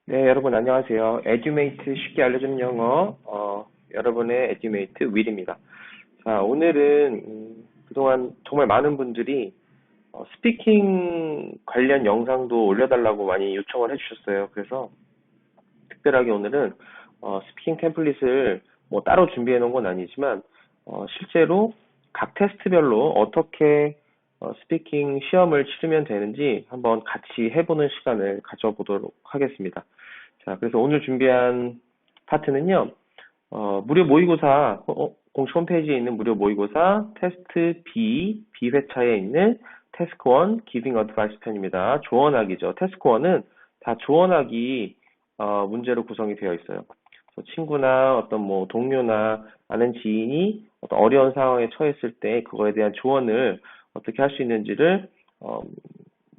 네, 여러분 안녕하세요. 에듀메이트 쉽게 알려주는 영어, 여러분의 에듀메이트 윌입니다. 자, 오늘은 그동안 정말 많은 분들이 스피킹 관련 영상도 올려달라고 많이 요청을 해주셨어요. 그래서 특별하게 오늘은 스피킹 템플릿을 뭐 따로 준비해 놓은 건 아니지만 실제로 각 테스트별로 어떻게 스피킹 시험을 치르면 되는지 한번 같이 해보는 시간을 가져보도록 하겠습니다. 자, 그래서 오늘 준비한 파트는요, 무료 모의고사, 공식 홈페이지에 있는 무료 모의고사 테스트 B, B회차에 있는 태스크 1 Giving Advice 편입니다. 조언하기죠. 태스크 1은 다 조언하기 문제로 구성이 되어 있어요. 그래서 친구나 어떤 뭐 동료나 아는 지인이 어떤 어려운 상황에 처했을 때 그거에 대한 조언을 어떻게 할 수 있는지를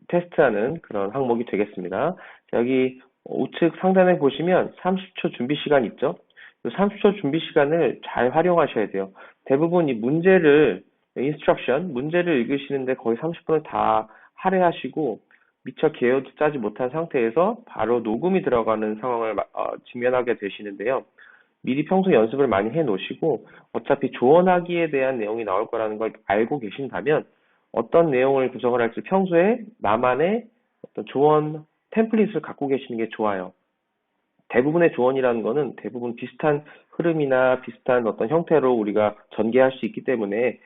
테스트하는 그런 항목이 되겠습니다. 여기 우측 상단에 보시면 30초 준비 시간 있죠? 이 30초 준비 시간을 잘 활용하셔야 돼요. 대부분 이 문제를, 인스트럭션, 문제를 읽으시는데 거의 30분을 다 할애하시고 미처 개요도 짜지 못한 상태에서 바로 녹음이 들어가는 상황을 직면하게 되시는데요. 미리 평소 연습을 많이 해 놓으시고 어차피 조언하기에 대한 내용이 나올 거라는 걸 알고 계신다면 어떤 내용을 구성을 할지 평소에 나만의 어떤 조언 템플릿을 갖고 계시는 게 좋아요. 대부분의 조언이라는 거는 대부분 비슷한 흐름이나 비슷한 어떤 형태로 우리가 전개할 수 있기 때문에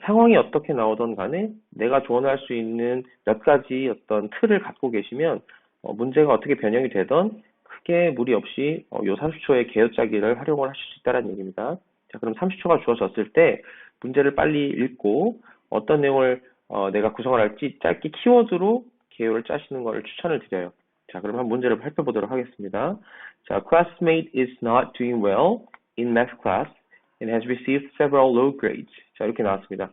상황이 어떻게 나오던 간에 내가 조언할 수 있는 몇 가지 어떤 틀을 갖고 계시면 문제가 어떻게 변형이 되던 크게 무리 없이 요 30초의 개요짜기를 활용을 하실 수 있다는 얘기입니다. 자, 그럼 30초가 주어졌을 때 문제를 빨리 읽고 어떤 내용을 내가 구성을 할지 짧게 키워드로 개요를 짜시는 것을 추천을 드려요. 자, 그럼 한 문제를 살펴보도록 하겠습니다. 자, classmate is not doing well in math class and has received several low grades. 자, 이렇게 나왔습니다.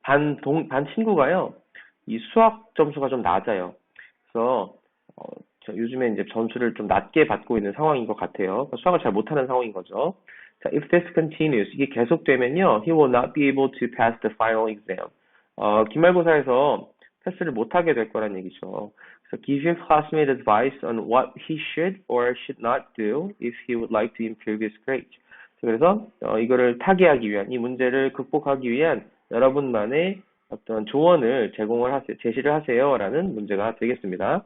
반 친구가요, 이 수학 점수가 좀 낮아요. 그래서, 요즘에 이제 점수를 좀 낮게 받고 있는 상황인 것 같아요. 수학을 잘 못하는 상황인 거죠. 자, if this continues, 이게 계속되면요, he will not be able to pass the final exam. 기말고사에서 패스를 못하게 될 거란 얘기죠. So give your classmate advice on what he should or should not do if he would like to improve his grades. 그래서 이거를 타개하기 위한, 이 문제를 극복하기 위한 여러분만의 어떤 조언을 제시를 하세요라는 문제가 되겠습니다.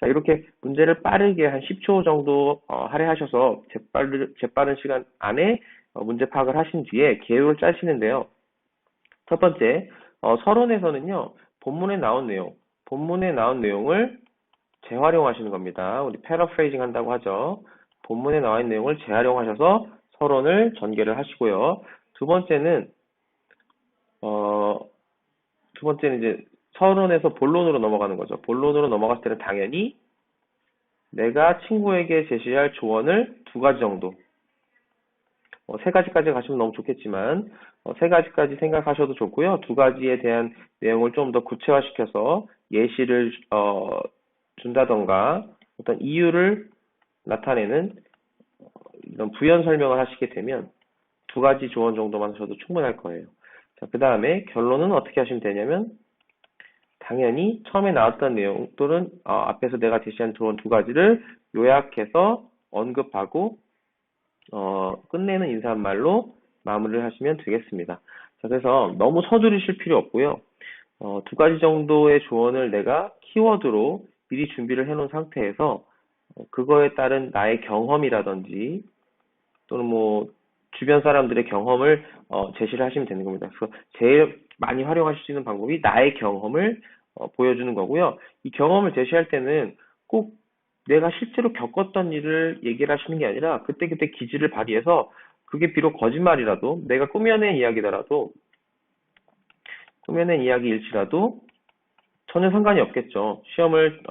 자, 이렇게 문제를 빠르게 한 10초 정도 할애하셔서 재빠른 시간 안에 문제 파악을 하신 뒤에 개요를 짜시는데요. 첫 번째, 서론에서는요, 본문에 나온 내용을 재활용하시는 겁니다. 우리 패러프레이징 한다고 하죠. 본문에 나와 있는 내용을 재활용하셔서 서론을 전개를 하시고요. 두 번째는 이제 서론에서 본론으로 넘어가는 거죠. 본론으로 넘어갔을 때는 당연히 내가 친구에게 제시할 조언을 두 가지 정도, 세 가지까지 가시면 너무 좋겠지만 세 가지까지 생각하셔도 좋고요. 두 가지에 대한 내용을 좀 더 구체화시켜서 예시를 준다던가 어떤 이유를 나타내는 이런 부연 설명을 하시게 되면 두 가지 조언 정도만 하셔도 충분할 거예요. 자, 그 다음에 결론은 어떻게 하시면 되냐면 당연히 처음에 나왔던 내용 또는 앞에서 내가 제시한 조언 두 가지를 요약해서 언급하고 끝내는 인사말로 마무리를 하시면 되겠습니다. 자, 그래서 너무 서두르실 필요 없고요. 두 가지 정도의 조언을 내가 키워드로 미리 준비를 해놓은 상태에서 그거에 따른 나의 경험이라든지 또는 뭐 주변 사람들의 경험을 제시를 하시면 되는 겁니다. 그래서 제일 많이 활용하실 수 있는 방법이 나의 경험을 보여주는 거고요. 이 경험을 제시할 때는 꼭 내가 실제로 겪었던 일을 얘기를 하시는 게 아니라 그때그때 기질을 발휘해서 그게 비록 거짓말이라도 내가 꾸며낸 이야기일지라도 전혀 상관이 없겠죠. 시험을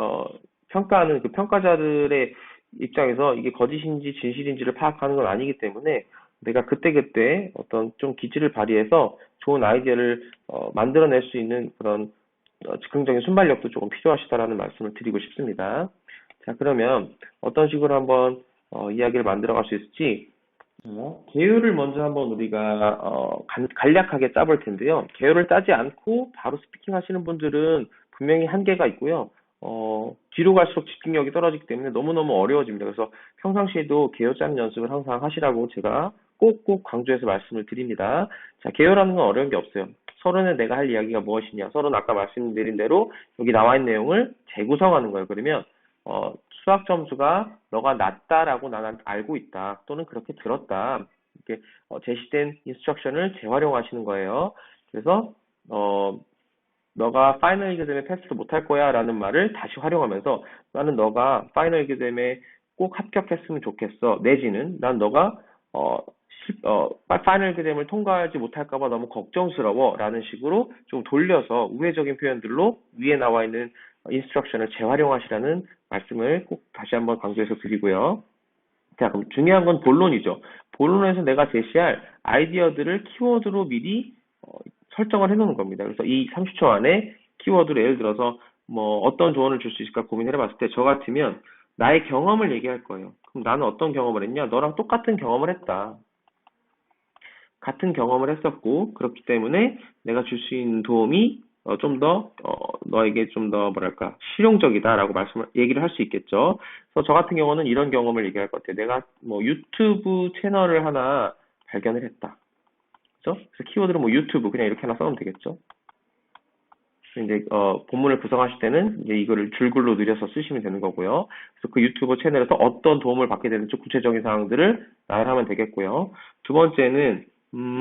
평가하는 그 평가자들의 입장에서 이게 거짓인지 진실인지를 파악하는 건 아니기 때문에 내가 그때그때 어떤 좀 기질을 발휘해서 좋은 아이디어를 만들어낼 수 있는 그런 즉흥적인 순발력도 조금 필요하시다라는 말씀을 드리고 싶습니다. 자, 그러면 어떤 식으로 한번 이야기를 만들어갈 수 있을지 개요를 먼저 한번 우리가 간략하게 짜볼 텐데요. 개요를 짜지 않고 바로 스피킹 하시는 분들은 분명히 한계가 있고요. 뒤로 갈수록 집중력이 떨어지기 때문에 너무너무 어려워집니다. 그래서 평상시에도 개요 짜는 연습을 항상 하시라고 제가 꼭꼭 강조해서 말씀을 드립니다. 자, 개요라는 건 어려운 게 없어요. 서론에 내가 할 이야기가 무엇이냐. 서론 아까 말씀드린 대로 여기 나와 있는 내용을 재구성하는 거예요. 그러면 수학 점수가 너가 낮다라고 나는 알고 있다. 또는 그렇게 들었다. 이렇게 제시된 인스트럭션을 재활용하시는 거예요. 그래서 너가 파이널 에그잼에 패스 못할 거야 라는 말을 다시 활용하면서 나는 너가 파이널 에그잼에 꼭 합격했으면 좋겠어. 내지는 난 너가 파이널 에그잼을 통과하지 못할까 봐 너무 걱정스러워 라는 식으로 좀 돌려서 우회적인 표현들로 위에 나와 있는 인스트럭션을 재활용하시라는 말씀을 꼭 다시 한번 강조해서 드리고요. 자, 그럼 중요한 건 본론이죠. 본론에서 내가 제시할 아이디어들을 키워드로 미리 설정을 해놓는 겁니다. 그래서 이 30초 안에 키워드로 예를 들어서 뭐 어떤 조언을 줄 수 있을까 고민을 해봤을 때 저 같으면 나의 경험을 얘기할 거예요. 그럼 나는 어떤 경험을 했냐? 너랑 똑같은 경험을 했다. 같은 경험을 했었고 그렇기 때문에 내가 줄 수 있는 도움이 좀 더 너에게 좀 더 뭐랄까 실용적이다라고 얘기를 할 수 있겠죠. 그래서 저 같은 경우는 이런 경험을 얘기할 것 같아요. 내가 뭐 유튜브 채널을 하나 발견을 했다. 그죠? 그래서 키워드를 뭐 유튜브 그냥 이렇게 하나 써놓으면 되겠죠. 이제 본문을 구성하실 때는 이제 이거를 줄글로 늘려서 쓰시면 되는 거고요. 그래서 그 유튜브 채널에서 어떤 도움을 받게 되는지 구체적인 사항들을 나열하면 되겠고요. 두 번째는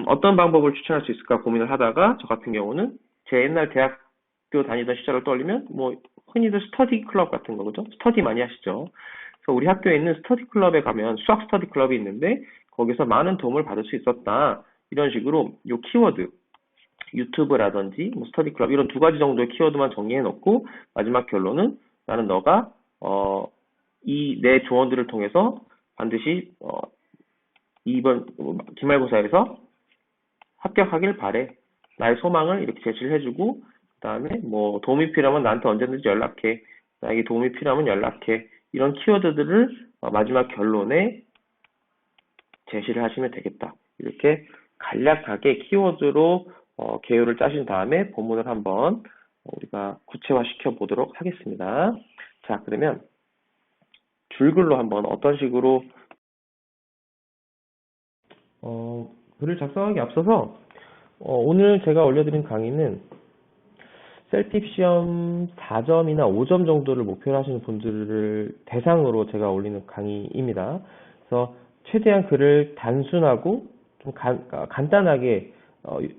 어떤 방법을 추천할 수 있을까 고민을 하다가 저 같은 경우는 제 옛날 대학교 다니던 시절을 떠올리면 뭐 흔히들 스터디 클럽 같은 거죠. 스터디 많이 하시죠. 그래서 우리 학교에 있는 스터디 클럽에 가면 수학 스터디 클럽이 있는데 거기서 많은 도움을 받을 수 있었다. 이런 식으로 요 키워드 유튜브라든지 뭐 스터디 클럽 이런 두 가지 정도의 키워드만 정리해 놓고 마지막 결론은 나는 너가 이 내 조언들을 통해서 반드시 이번 기말고사에서 합격하길 바래. 나의 소망을 이렇게 제시를 해주고 그다음에 뭐 도움이 필요하면 나한테 언제든지 연락해. 나에게 도움이 필요하면 연락해. 이런 키워드들을 마지막 결론에 제시를 하시면 되겠다. 이렇게 간략하게 키워드로 개요를 짜신 다음에 본문을 한번 우리가 구체화시켜 보도록 하겠습니다. 자, 그러면 줄글로 한번 어떤 식으로 글을 작성하기 앞서서 오늘 제가 올려드린 강의는 셀팁 시험 4점이나 5점 정도를 목표로 하시는 분들을 대상으로 제가 올리는 강의입니다. 그래서 최대한 글을 단순하고 좀 간단하게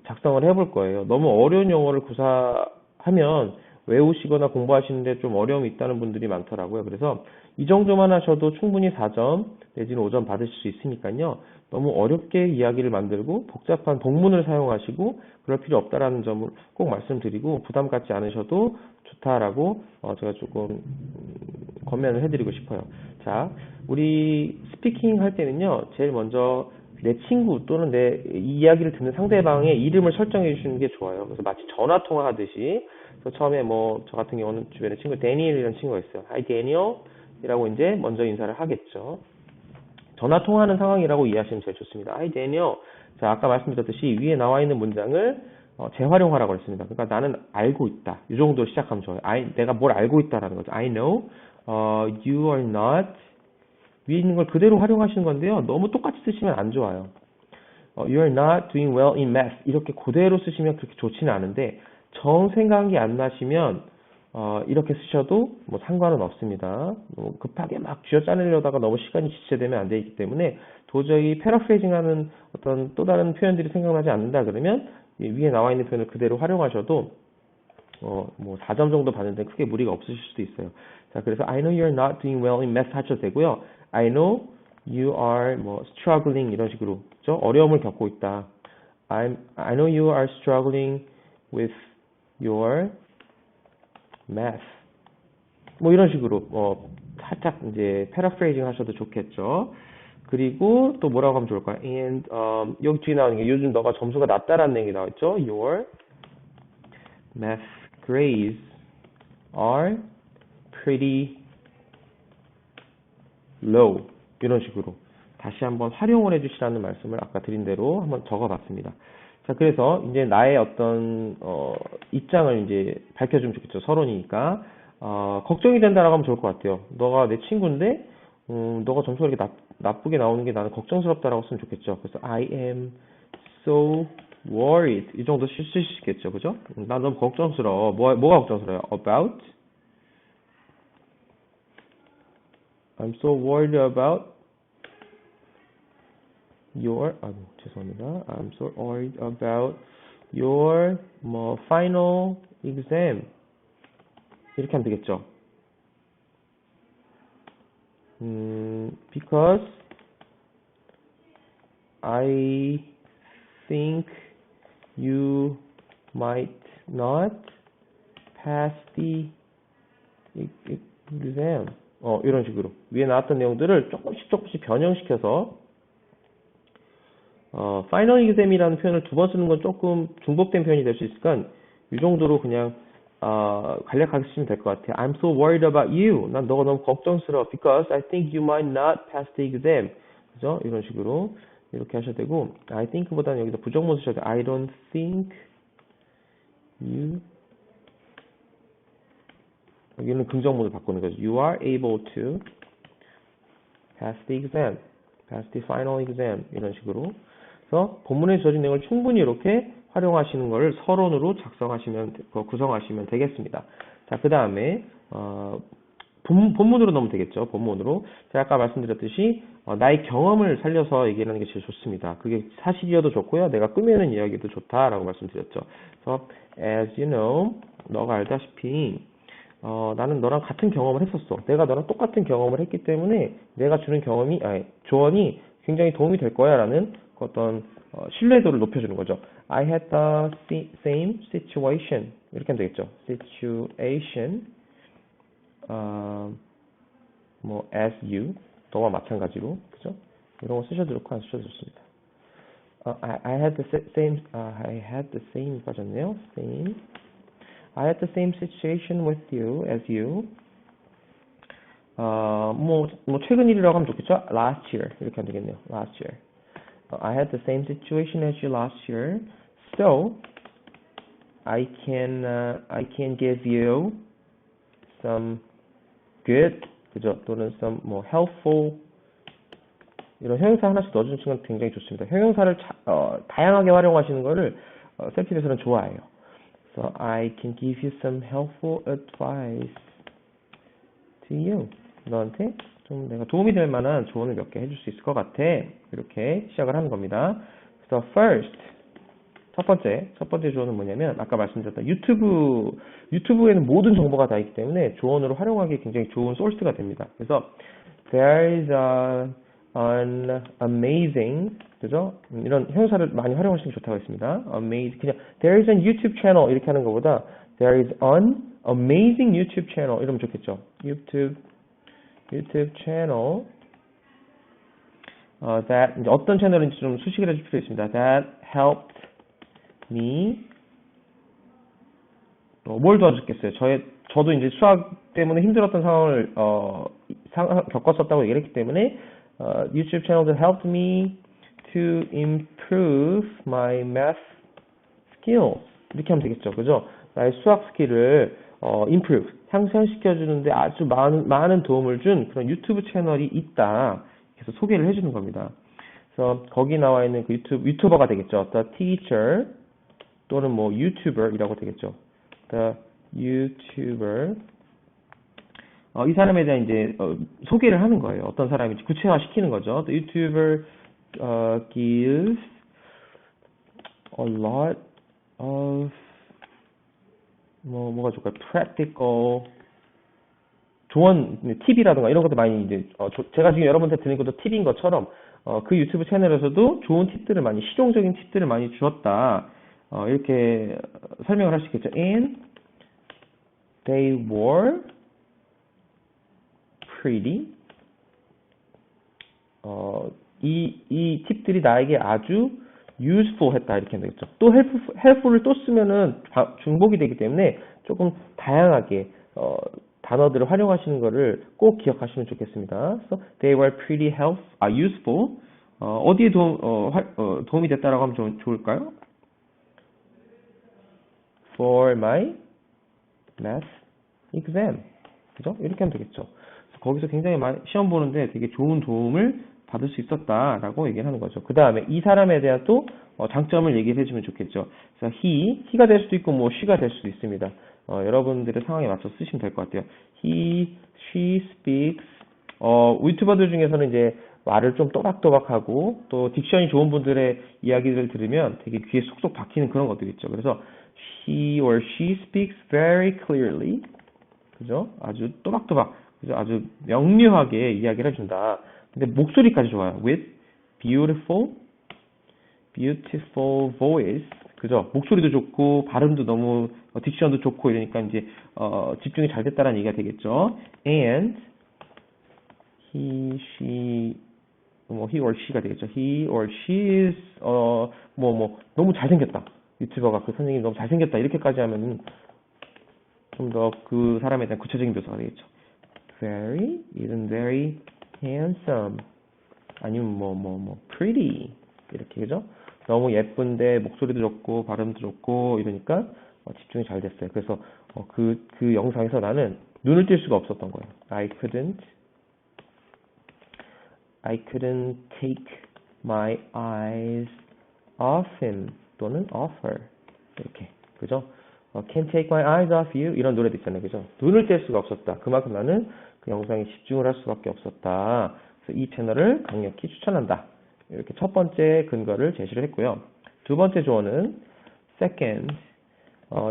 작성을 해볼 거예요. 너무 어려운 용어를 구사하면 외우시거나 공부하시는데 좀 어려움이 있다는 분들이 많더라고요. 그래서 이 정도만 하셔도 충분히 4점 내지는 5점 받으실 수 있으니까요. 너무 어렵게 이야기를 만들고 복잡한 복문을 사용하시고 그럴 필요 없다라는 점을 꼭 말씀드리고 부담 갖지 않으셔도 좋다라고 제가 조금 권면을 해드리고 싶어요. 자, 우리 스피킹 할 때는요. 제일 먼저 내 친구 또는 내 이야기를 듣는 상대방의 이름을 설정해 주시는 게 좋아요. 그래서 마치 전화 통화하듯이. 그래서 처음에 뭐 저 같은 경우는 주변에 친구 데니엘이라는 친구가 있어요. Hi 데니엘이라고 이제 먼저 인사를 하겠죠. 전화 통화하는 상황이라고 이해하시면 제일 좋습니다. Hi 데니엘. 자, 아까 말씀드렸듯이 위에 나와 있는 문장을 재활용하라고 했습니다. 그러니까 나는 알고 있다. 이 정도로 시작하면 좋아요. 내가 뭘 알고 있다라는 거죠. I know you are not 위에 있는 걸 그대로 활용하시는 건데요. 너무 똑같이 쓰시면 안 좋아요. You are not doing well in math. 이렇게 그대로 쓰시면 그렇게 좋지는 않은데 정 생각이 안 나시면 이렇게 쓰셔도 뭐 상관은 없습니다. 급하게 막 쥐어짜내려다가 너무 시간이 지체되면 안 되기 때문에 도저히 패러프레이징하는 어떤 또 다른 표현들이 생각나지 않는다 그러면 위에 나와 있는 표현을 그대로 활용하셔도 뭐 4점 정도 받는데 크게 무리가 없으실 수도 있어요. 자, 그래서 I know you're not doing well in math 하셔도 되고요. I know you are 뭐 struggling 이런 식으로 그죠? 어려움을 겪고 있다. I know you are struggling with your math. 뭐 이런 식으로 살짝 이제 패러프레이징 하셔도 좋겠죠. 그리고 또 뭐라고 하면 좋을까요? And 여기 뒤에 나오는 게 요즘 너가 점수가 낮다라는 얘기 나왔죠. Your math grades are pretty low. 이런 식으로 다시 한번 활용을 해주시라는 말씀을 아까 드린 대로 한번 적어봤습니다. 자, 그래서 이제 나의 어떤 입장을 이제 밝혀주면 좋겠죠. 서론이니까 걱정이 된다라고 하면 좋을 것 같아요. 너가 내 친구인데, 너가 점수가 이렇게 나쁘게 나오는 게 나는 걱정스럽다라고 쓰면 좋겠죠. 그래서 I am so worried. 이 정도 쓸 수 있겠죠. 그죠? 난 너무 걱정스러워. 뭐가 걱정스러워요? About? I'm so worried about 죄송합니다. I'm so worried about your final exam. 이렇게 하면 되겠죠. Because I think you might not pass the exam. 이런 식으로 위에 나왔던 내용들을 조금씩 변형시켜서 final exam이라는 표현을 두 번 쓰는 건 조금 중복된 표현이 될 수 있으니까 이 정도로 그냥 간략하게 쓰시면 될 것 같아요. I'm so worried about you. 난 너가 너무 걱정스러워. Because I think you might not pass the exam. 그죠? 이런 식으로 이렇게 하셔도 되고 I think보다는 여기서 부정문 쓰셔도 돼요. I don't think you 여기는 긍정문을 바꾸는 거죠. You are able to pass the exam. pass the final exam. 이런 식으로 그래서 본문에 주어진 내용을 충분히 이렇게 활용하시는 것을 서론으로 구성하시면 되겠습니다. 자, 그 다음에 본문으로 넣으면 되겠죠. 본문으로. 제가 아까 말씀드렸듯이 나의 경험을 살려서 얘기하는 게 제일 좋습니다. 그게 사실이어도 좋고요. 내가 꾸며낸 이야기도 좋다라고 말씀드렸죠. 그래서 as you know, 너가 알다시피 나는 너랑 같은 경험을 했었어. 내가 너랑 똑같은 경험을 했기 때문에 내가 주는 조언이 굉장히 도움이 될 거야 라는 어떤 신뢰도를 높여주는 거죠. I had the same situation. 이렇게 하면 되겠죠. situation as you. 너와 마찬가지로. 그죠? 이런 거 쓰셔도 좋고 안 쓰셔도 좋습니다. I had the same 빠졌네요. same. I had the same situation with you as you. 최근 일이라고 하면 좋겠죠? Last year. 이렇게 하면 되겠네요. Last year. I had the same situation as you last year. So, I can give you some good, 그죠? 또는 some helpful 이런 형용사 하나씩 넣어주는 건 굉장히 좋습니다. 형용사를 다양하게 활용하시는 거를 셀프에서는 좋아해요. So I can give you some helpful advice to you. 너한테 좀 내가 도움이 될 만한 조언을 몇 개 해줄 수 있을 것 같아. 이렇게 시작을 하는 겁니다. 그래서 first 첫 번째 조언은 뭐냐면 아까 말씀드렸던 유튜브에는 모든 정보가 다 있기 때문에 조언으로 활용하기 굉장히 좋은 소스가 됩니다. 그래서 there is an amazing 그죠? 이런 형용사를 많이 활용하시는 게 좋다고 했습니다. amazing 그냥 there is an YouTube channel 이렇게 하는 것보다 there is an amazing YouTube channel 이러면 좋겠죠. YouTube channel that 이제 어떤 채널인지 좀 수식을 해줄 필요 있습니다. That helped me 뭘 도와줬겠어요? 저도 이제 수학 때문에 힘들었던 상황을 겪었었다고 얘기를 했기 때문에 YouTube channel that helped me to improve my math skills 이렇게 하면 되겠죠, 그죠? 나의 수학 스킬을 improve 향상시켜주는데 아주 많은 도움을 준 그런 유튜브 채널이 있다. 그래서 소개를 해주는 겁니다. 그래서 거기 나와 있는 그 유튜버가 되겠죠. The teacher 또는 YouTuber이라고 되겠죠. The YouTuber 이 사람에 대한 이제 소개를 하는 거예요. 어떤 사람인지 구체화 시키는 거죠. The YouTuber gives a lot of 뭐가 좋을까요? practical 조언 팁이라든가 이런 것도 많이 이제 제가 지금 여러분한테 드린 것도 팁인 것처럼 그 유튜브 채널에서도 좋은 팁들을 많이 실용적인 팁들을 많이 주었다. 이렇게 설명을 할 수 있겠죠. And they were pretty. 이 팁들이 나에게 아주 useful 했다. 이렇게 하면 되겠죠. 또 helpful을 또 쓰면은 중복이 되기 때문에 조금 다양하게 단어들을 활용하시는 거를 꼭 기억하시면 좋겠습니다. So they were pretty useful. 어디에 도움이 됐다라고 하면 좀 좋을까요? For my math exam. 그죠? 이렇게 하면 되겠죠. 그래서 거기서 굉장히 많이 시험 보는데 되게 좋은 도움을 받을 수 있었다라고 얘기를 하는 거죠. 그 다음에 이 사람에 대한 또 장점을 얘기를 해주면 좋겠죠. 그래서 he가 될 수도 있고 뭐 she가 될 수도 있습니다. 여러분들의 상황에 맞춰 쓰시면 될 것 같아요. he, she speaks. 유튜버들 중에서는 이제 말을 좀 또박또박하고 또 딕션이 좋은 분들의 이야기를 들으면 되게 귀에 쏙쏙 박히는 그런 것들 있죠. 그래서 he or she speaks very clearly. 그죠? 아주 또박또박, 그죠? 아주 명료하게 이야기를 해준다. 근데 목소리까지 좋아요. With beautiful voice. 그죠? 목소리도 좋고, 발음도 너무, 딕션도 좋고, 이러니까 이제, 집중이 잘 됐다라는 얘기가 되겠죠. And, he, she, he or she가 되겠죠. He or she is, 너무 잘생겼다. 유튜버가 그 선생님이 너무 잘생겼다. 이렇게까지 하면은, 좀 더 그 사람에 대한 구체적인 묘사가 되겠죠. Very, isn't very handsome. 아니면 pretty. 이렇게, 그죠? 너무 예쁜데, 목소리도 좋고, 발음도 좋고, 이러니까, 집중이 잘 됐어요. 그래서, 그 영상에서 나는 눈을 뗄 수가 없었던 거예요. I couldn't take my eyes off him. 또는 off her. 이렇게. 그죠? Can't take my eyes off you. 이런 노래도 있잖아요. 그죠? 눈을 뗄 수가 없었다. 그만큼 나는 그 영상에 집중을 할 수밖에 없었다. 그래서 이 채널을 강력히 추천한다. 이렇게 첫 번째 근거를 제시를 했고요. 두 번째 조언은 second.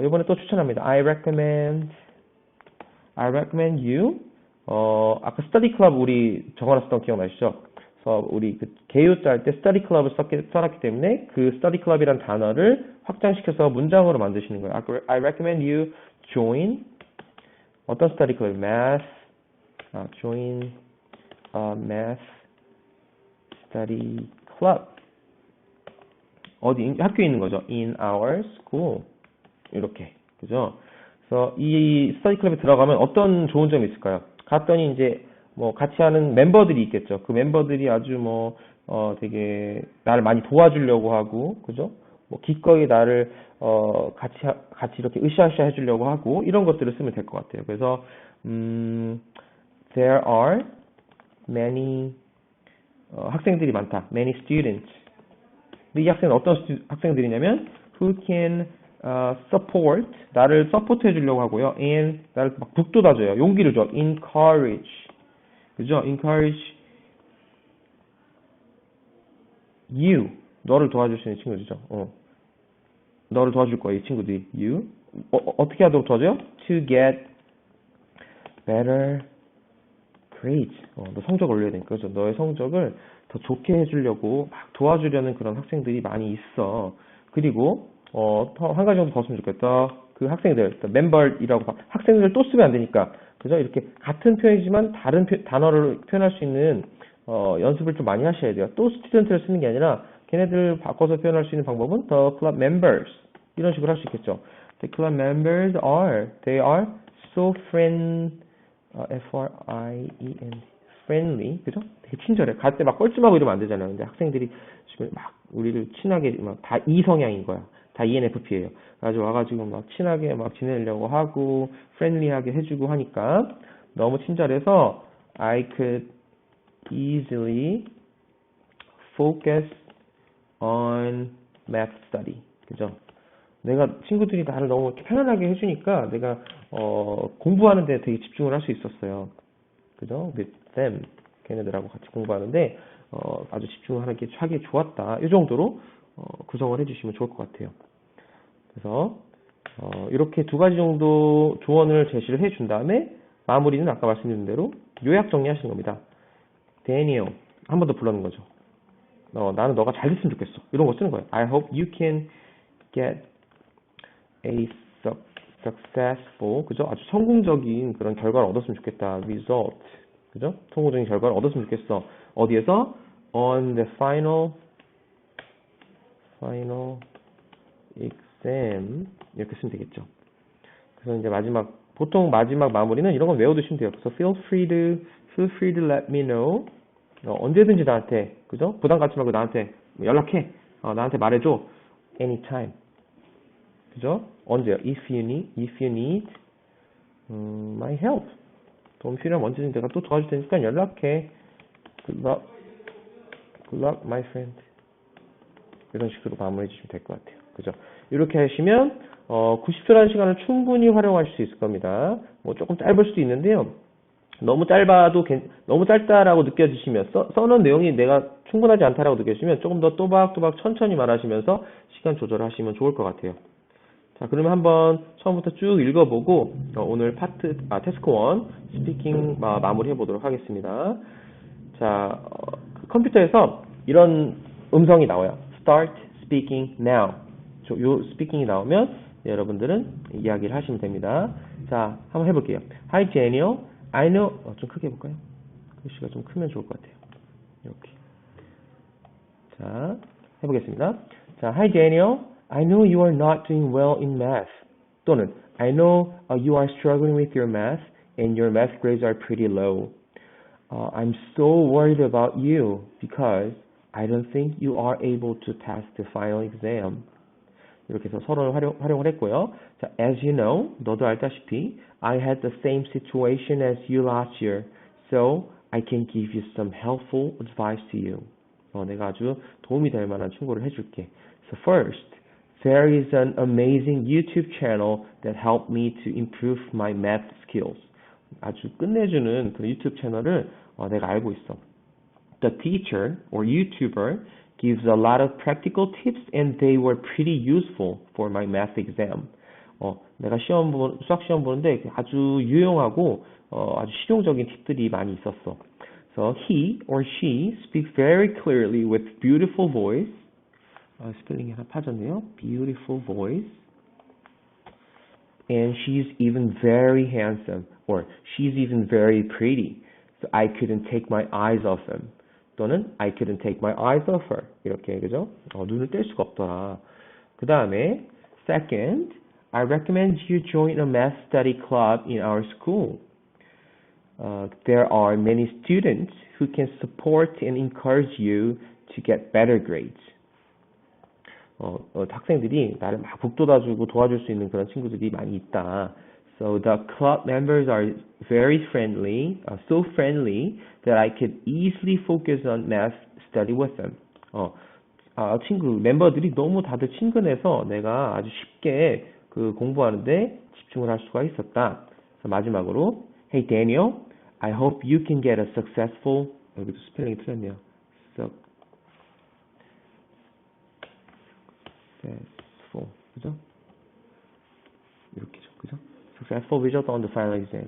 이번에 또 추천합니다. I recommend you. 아까 study club 우리 적어놨었던 기억나시죠? 그래서 우리 그 개요자 할 때 study club을 써놨기 때문에 그 study club이란 단어를 확장시켜서 문장으로 만드시는 거예요. I recommend you join 어떤 study club? Math. Join a math study club. 어디 학교에 있는 거죠? In our school. 이렇게. 그죠? 그래서 이 study club에 들어가면 어떤 좋은 점이 있을까요? 갔더니 이제 같이 하는 멤버들이 있겠죠. 그 멤버들이 아주 되게 나를 많이 도와주려고 하고, 그죠? 기꺼이 나를 같이 이렇게 으쌰으쌰 해주려고 하고 이런 것들을 쓰면 될 것 같아요. 그래서 there are many 학생들이 많다. Many students. 근데 이 학생은 어떤 학생들이냐면 who can support 나를 서포트 해주려고 하고요. and 나를 막 북돋아줘요. 용기를 줘. encourage. 그죠? encourage you. 너를 도와줄 수 있는 친구들이죠. 너를 도와줄 거야, 이 친구들이. you. 어떻게 하도록 도와줘요? to get better grades. 너 성적을 올려야 되니까. 그죠? 너의 성적을 더 좋게 해주려고 막 도와주려는 그런 학생들이 많이 있어. 그리고 한 가지 정도 더 쓰면 좋겠다. 그 학생들, 멤버이라고 학생들을 또 쓰면 안 되니까. 그죠? 이렇게 같은 표현이지만 다른 단어를 표현할 수 있는 연습을 좀 많이 하셔야 돼요. 또 스튜던트를 쓰는 게 아니라 걔네들 바꿔서 표현할 수 있는 방법은 the club members 이런 식으로 할 수 있겠죠. The club members they are so friendly, 그죠? 되게 친절해. 갈 때 막 뻘쭘하고 이러면 안 되잖아요. 근데 학생들이 지금 막 우리를 친하게 막 다 E 성향인 거야. 다 ENFP예요. 그래가지고 와가지고 막 친하게 막 지내려고 하고 friendly하게 해주고 하니까 너무 친절해서 I could easily focus on math study. 그죠? 내가 친구들이 나를 너무 이렇게 편안하게 해주니까 내가 공부하는 데 되게 집중을 할 수 있었어요. 그죠? with them. 걔네들하고 같이 공부하는데 아주 집중을 하기 좋았다. 이 정도로 구성을 해주시면 좋을 것 같아요. 그래서 이렇게 두 가지 정도 조언을 제시를 해준 다음에 마무리는 아까 말씀드린 대로 요약 정리하시는 겁니다. Daniel 한 번 더 불러는 거죠. 나는 너가 잘 됐으면 좋겠어. 이런 거 쓰는 거예요. I hope you can get a successful, 그죠? 아주 성공적인 그런 결과를 얻었으면 좋겠다. result, 그죠? 성공적인 결과를 얻었으면 좋겠어. 어디에서? on the final exam 이렇게 쓰면 되겠죠. 그래서 이제 보통 마지막 마무리는 이런 건 외워두시면 돼요. 그래서 feel free to let me know. 언제든지 나한테, 그죠? 부담 갖지 말고 나한테 연락해. 나한테 말해줘. anytime. 그죠? 언제요? if you need my help. 도움 필요하면 언제든지 내가 또 도와줄 테니까 연락해. Good luck, my friend. 이런 식으로 마무리해 주시면 될 것 같아요. 그죠? 이렇게 하시면 90초라는 시간을 충분히 활용할 수 있을 겁니다. 뭐 조금 짧을 수도 있는데요. 너무 짧다라고 느껴지시면 써놓은 내용이 내가 충분하지 않다라고 느껴지시면 조금 더 또박또박 천천히 말하시면서 시간 조절하시면 좋을 것 같아요. 자, 그러면 한번 처음부터 쭉 읽어보고 오늘 태스크 1 스피킹 마무리해 보도록 하겠습니다. 자, 컴퓨터에서 이런 음성이 나와요. Start speaking now. 요 스피킹이 나오면 여러분들은 이야기를 하시면 됩니다. 자, 한번 해볼게요. Hi Daniel, I know. 좀 크게 해볼까요? 글씨가 좀 크면 좋을 것 같아요. 이렇게. 자, 해보겠습니다. 자, Hi Daniel, I know you are not doing well in math. 또는 I know you are struggling with your math and your math grades are pretty low. I'm so worried about you because I don't think you are able to pass the final exam. 이렇게 해서 서로 활용을 했고요. 자, as you know, 너도 알다시피 I had the same situation as you last year, so I can give you some helpful advice to you. 내가 아주 도움이 될 만한 충고를 해줄게. So first, there is an amazing YouTube channel that helped me to improve my math skills. 아주 끝내주는 그 유튜브 채널을 내가 알고 있어. The teacher or YouTuber gives a lot of practical tips and they were pretty useful for my math exam. 내가 수학 시험 보는데 아주 유용하고 아주 실용적인 팁들이 많이 있었어. So he or she speaks very clearly with beautiful voice. 스펠링이 하나 빠졌네요. Beautiful voice. And she's even very handsome or she's even very pretty. So I couldn't take my eyes off him. 또는 I couldn't take my eyes off her. 이렇게, 그죠? 눈을 뗄 수가 없더라. 그 다음에 second, I recommend you join a math study club in our school. There are many students who can support and encourage you to get better grades. 학생들이 나를 막 북돋아주고 도와줄 수 있는 그런 친구들이 많이 있다. So the club members are very friendly, so friendly that I could easily focus on math study with them. 멤버들이 너무 다들 친근해서 내가 아주 쉽게 그 공부하는데 집중을 할 수가 있었다. 그래서 마지막으로, Hey Daniel, I hope you can get a successful, 여기도 스펠링이 틀렸네요. Successful, 그죠? 이렇게죠, 그죠? Successful result on the final exam.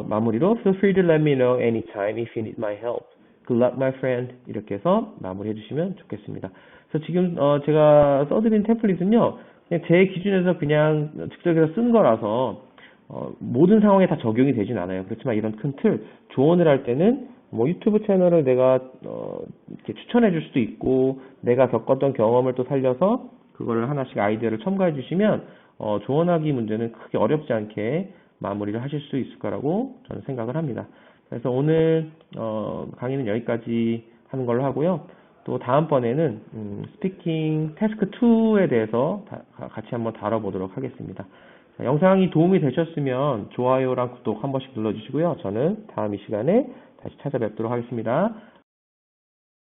마무리로 Feel free to let me know anytime if you need my help. Good luck, my friend. 이렇게 해서 마무리해 주시면 좋겠습니다. 그래서 지금 제가 써드린 템플릿은요, 그냥 제 기준에서 그냥 즉석에서 쓴 거라서 모든 상황에 다 적용이 되진 않아요. 그렇지만 이런 큰 틀, 조언을 할 때는 뭐 유튜브 채널을 내가 이렇게 추천해 줄 수도 있고, 내가 겪었던 경험을 또 살려서 그거를 하나씩 아이디어를 첨가해 주시면 조언하기 문제는 크게 어렵지 않게 마무리를 하실 수 있을 거라고 저는 생각을 합니다. 그래서 오늘 강의는 여기까지 하는 걸로 하고요. 또 다음번에는 스피킹 태스크 2에 대해서 같이 한번 다뤄보도록 하겠습니다. 자, 영상이 도움이 되셨으면 좋아요랑 구독 한 번씩 눌러주시고요. 저는 다음 이 시간에 다시 찾아뵙도록 하겠습니다.